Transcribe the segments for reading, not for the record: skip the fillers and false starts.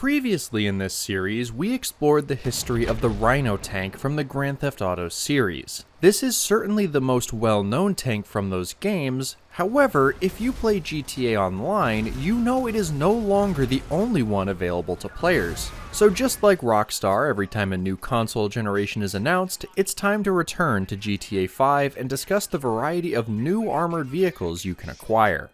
Previously in this series, we explored the history of the Rhino tank from the Grand Theft Auto series. This is certainly the most well-known tank from those games. However, if you play GTA Online, you know it is no longer the only one available to players. So just like Rockstar every time a new console generation is announced, it's time to return to GTA 5 and discuss the variety of new armored vehicles you can acquire.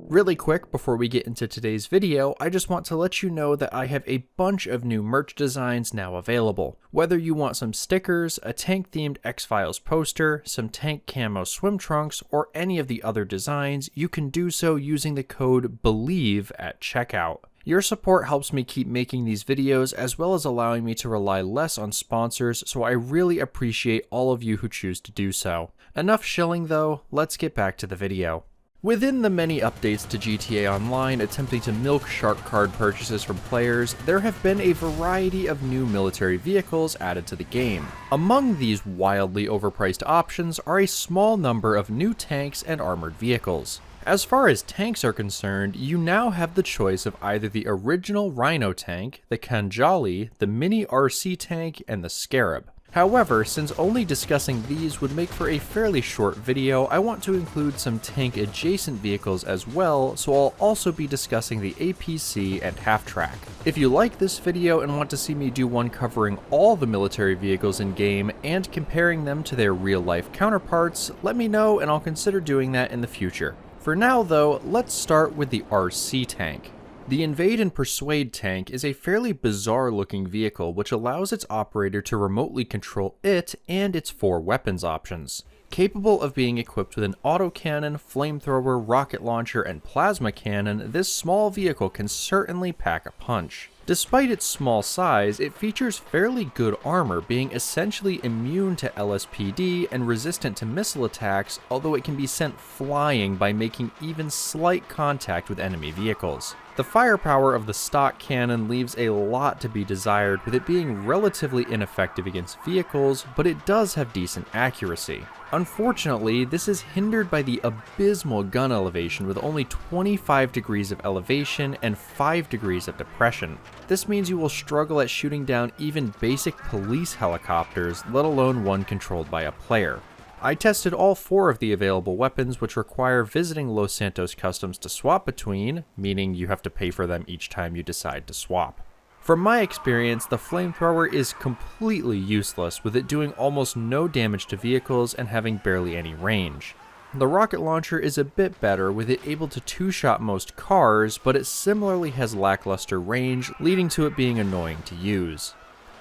Really quick, before we get into today's video, I just want to let you know that I have a bunch of new merch designs now available. Whether you want some stickers, a tank-themed X-Files poster, some tank camo swim trunks, or any of the other designs, you can do so using the code BELIEVE at checkout. Your support helps me keep making these videos, as well as allowing me to rely less on sponsors, so I really appreciate all of you who choose to do so. Enough shilling though, let's get back to the video. Within the many updates to GTA Online attempting to milk shark card purchases from players, there have been a variety of new military vehicles added to the game. Among these wildly overpriced options are a small number of new tanks and armored vehicles. As far as tanks are concerned, you now have the choice of either the original Rhino tank, the Khanjali, the mini RC tank, and the Scarab. However, since only discussing these would make for a fairly short video, I want to include some tank-adjacent vehicles as well, so I'll also be discussing the APC and Halftrack. If you like this video and want to see me do one covering all the military vehicles in-game and comparing them to their real-life counterparts, let me know and I'll consider doing that in the future. For now though, let's start with the RC tank. The Invade and Persuade tank is a fairly bizarre looking vehicle which allows its operator to remotely control it and its 4 weapons options. Capable of being equipped with an autocannon, flamethrower, rocket launcher, and plasma cannon, this small vehicle can certainly pack a punch. Despite its small size, it features fairly good armor, being essentially immune to LSPD and resistant to missile attacks, although it can be sent flying by making even slight contact with enemy vehicles. The firepower of the stock cannon leaves a lot to be desired, with it being relatively ineffective against vehicles, but it does have decent accuracy. Unfortunately, this is hindered by the abysmal gun elevation with only 25 degrees of elevation and 5 degrees of depression. This means you will struggle at shooting down even basic police helicopters, let alone one controlled by a player. I tested all 4 of the available weapons, which require visiting Los Santos Customs to swap between, meaning you have to pay for them each time you decide to swap. From my experience, the flamethrower is completely useless, with it doing almost no damage to vehicles and having barely any range. The rocket launcher is a bit better, with it able to 2-shot most cars, but it similarly has lackluster range, leading to it being annoying to use.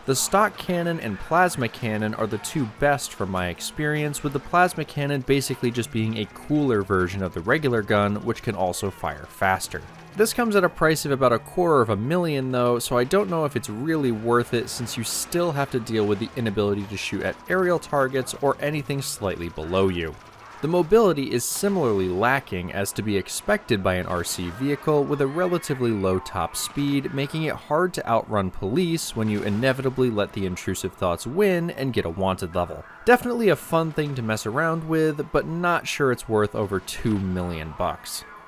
The stock cannon and plasma cannon are the 2 best from my experience, with the plasma cannon basically just being a cooler version of the regular gun, which can also fire faster. This comes at a price of about $250,000 though, so I don't know if it's really worth it since you still have to deal with the inability to shoot at aerial targets or anything slightly below you. The mobility is similarly lacking, as to be expected by an RC vehicle with a relatively low top speed, making it hard to outrun police when you inevitably let the intrusive thoughts win and get a wanted level. Definitely a fun thing to mess around with, but not sure it's worth over $2 million.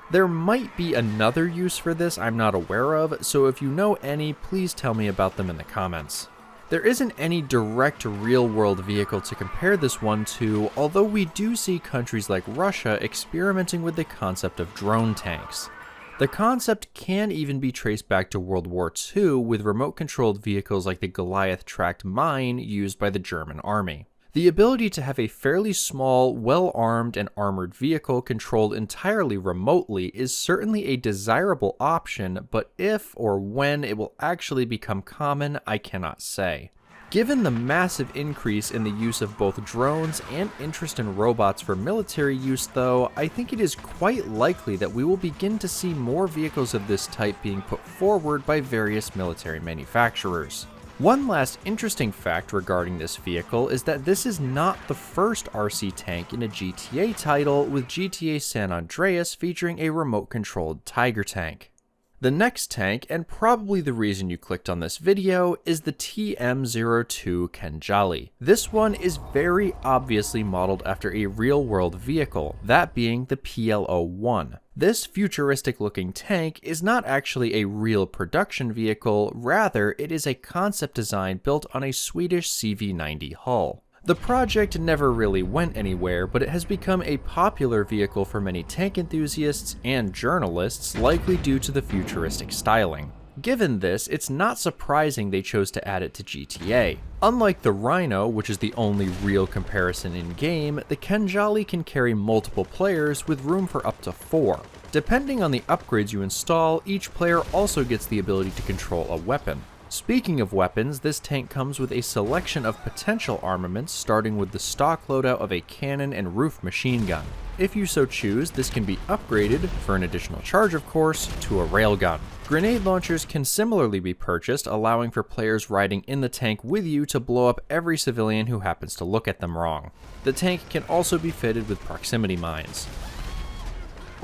There might be another use for this I'm not aware of, so if you know any, please tell me about them in the comments. There isn't any direct real-world vehicle to compare this one to, although we do see countries like Russia experimenting with the concept of drone tanks. The concept can even be traced back to World War II, with remote-controlled vehicles like the Goliath-tracked mine used by the German army. The ability to have a fairly small, well-armed and armored vehicle controlled entirely remotely is certainly a desirable option, but if or when it will actually become common, I cannot say. Given the massive increase in the use of both drones and interest in robots for military use though, I think it is quite likely that we will begin to see more vehicles of this type being put forward by various military manufacturers. One last interesting fact regarding this vehicle is that this is not the first RC tank in a GTA title, with GTA San Andreas featuring a remote-controlled Tiger tank. The next tank, and probably the reason you clicked on this video, is the TM02 Khanjali. This one is very obviously modeled after a real-world vehicle, that being the PL01. This futuristic looking tank is not actually a real production vehicle, rather it is a concept design built on a Swedish CV90 hull. The project never really went anywhere, but it has become a popular vehicle for many tank enthusiasts and journalists, likely due to the futuristic styling. Given this, it's not surprising they chose to add it to GTA. Unlike the Rhino, which is the only real comparison in-game, the Khanjali can carry multiple players with room for up to 4. Depending on the upgrades you install, each player also gets the ability to control a weapon. Speaking of weapons, this tank comes with a selection of potential armaments, starting with the stock loadout of a cannon and roof machine gun. If you so choose, this can be upgraded, for an additional charge of course, to a railgun. Grenade launchers can similarly be purchased, allowing for players riding in the tank with you to blow up every civilian who happens to look at them wrong. The tank can also be fitted with proximity mines.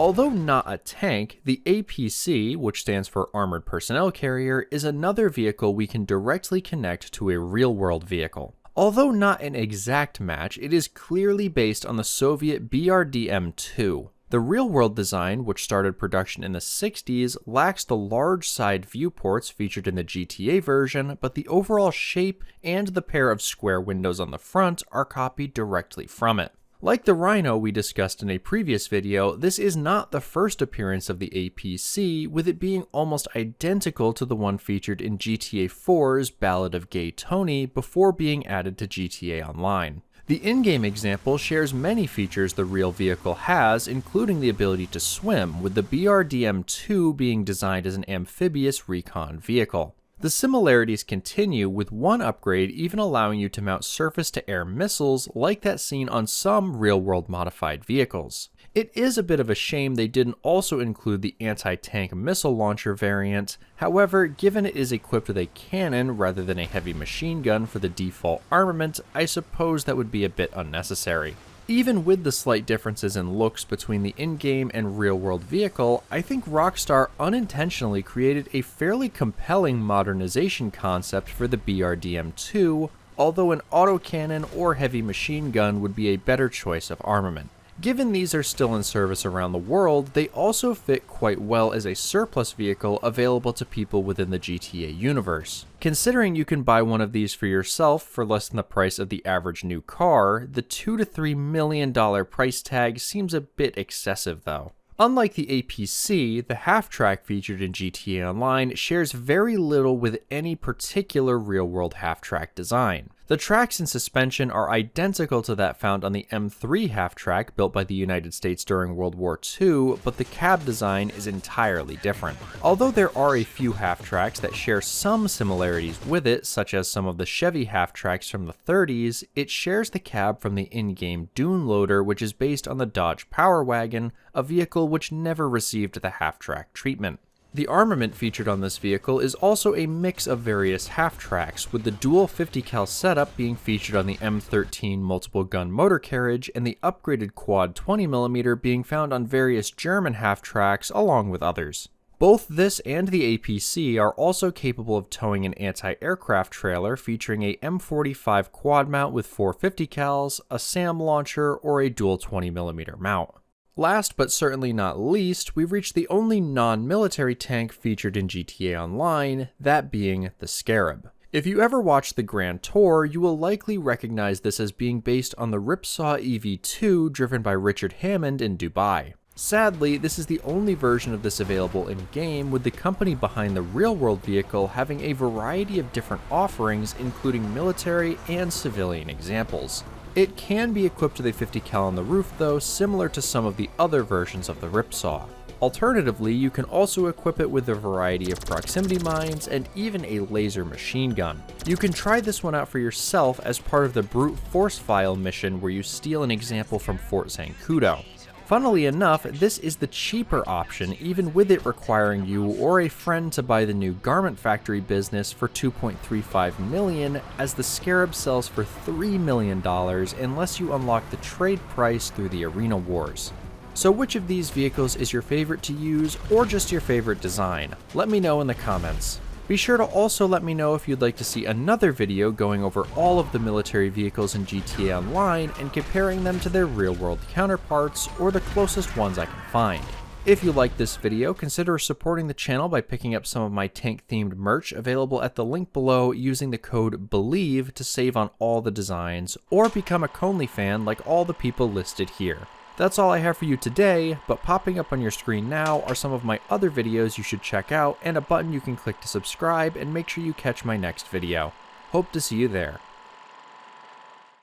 Although not a tank, the APC, which stands for Armored Personnel Carrier, is another vehicle we can directly connect to a real-world vehicle. Although not an exact match, it is clearly based on the Soviet BRDM-2. The real-world design, which started production in the 60s, lacks the large side viewports featured in the GTA version, but the overall shape and the pair of square windows on the front are copied directly from it. Like the Rhino we discussed in a previous video, this is not the first appearance of the APC, with it being almost identical to the one featured in GTA 4's Ballad of Gay Tony before being added to GTA Online. The in-game example shares many features the real vehicle has, including the ability to swim, with the BRDM-2 being designed as an amphibious recon vehicle. The similarities continue, with one upgrade even allowing you to mount surface-to-air missiles like that seen on some real-world modified vehicles. It is a bit of a shame they didn't also include the anti-tank missile launcher variant. However, given it is equipped with a cannon rather than a heavy machine gun for the default armament, I suppose that would be a bit unnecessary. Even with the slight differences in looks between the in-game and real-world vehicle, I think Rockstar unintentionally created a fairly compelling modernization concept for the BRDM-2, although an autocannon or heavy machine gun would be a better choice of armament. Given these are still in service around the world, they also fit quite well as a surplus vehicle available to people within the GTA universe. Considering you can buy one of these for yourself for less than the price of the average new car, the $2 to $3 million price tag seems a bit excessive though. Unlike the APC, the Halftrack featured in GTA Online shares very little with any particular real-world Halftrack design. The tracks and suspension are identical to that found on the M3 Halftrack built by the United States during World War II, but the cab design is entirely different. Although there are a few Halftracks that share some similarities with it, such as some of the Chevy Halftracks from the 30s, it shares the cab from the in-game Dune loader, which is based on the Dodge Power Wagon, a vehicle which never received the Halftrack treatment. The armament featured on this vehicle is also a mix of various Halftracks, with the dual 50 cal setup being featured on the M13 multiple gun motor carriage and the upgraded quad 20mm being found on various German Halftracks along with others. Both this and the APC are also capable of towing an anti-aircraft trailer featuring a M45 quad mount with 450 cals, a SAM launcher, or a dual 20mm mount. Last but certainly not least, we've reached the only non-military tank featured in GTA Online, that being the Scarab. If you ever watched the Grand Tour, you will likely recognize this as being based on the Ripsaw EV2 driven by Richard Hammond in Dubai. Sadly, this is the only version of this available in-game, with the company behind the real-world vehicle having a variety of different offerings, including military and civilian examples. It can be equipped with a 50 cal on the roof though, similar to some of the other versions of the Ripsaw. Alternatively, you can also equip it with a variety of proximity mines and even a laser machine gun. You can try this one out for yourself as part of the Brute Force File mission where you steal an example from Fort Zancudo. Funnily enough, this is the cheaper option, even with it requiring you or a friend to buy the new garment factory business for $2.35 million, as the Scarab sells for $3 million unless you unlock the trade price through the Arena Wars. So which of these vehicles is your favorite to use, or just your favorite design? Let me know in the comments. Be sure to also let me know if you'd like to see another video going over all of the military vehicles in GTA Online and comparing them to their real-world counterparts, or the closest ones I can find. If you like this video, consider supporting the channel by picking up some of my tank-themed merch available at the link below using the code BELIEVE to save on all the designs, or become a Conely fan like all the people listed here. That's all I have for you today, but popping up on your screen now are some of my other videos you should check out and a button you can click to subscribe and make sure you catch my next video. Hope to see you there.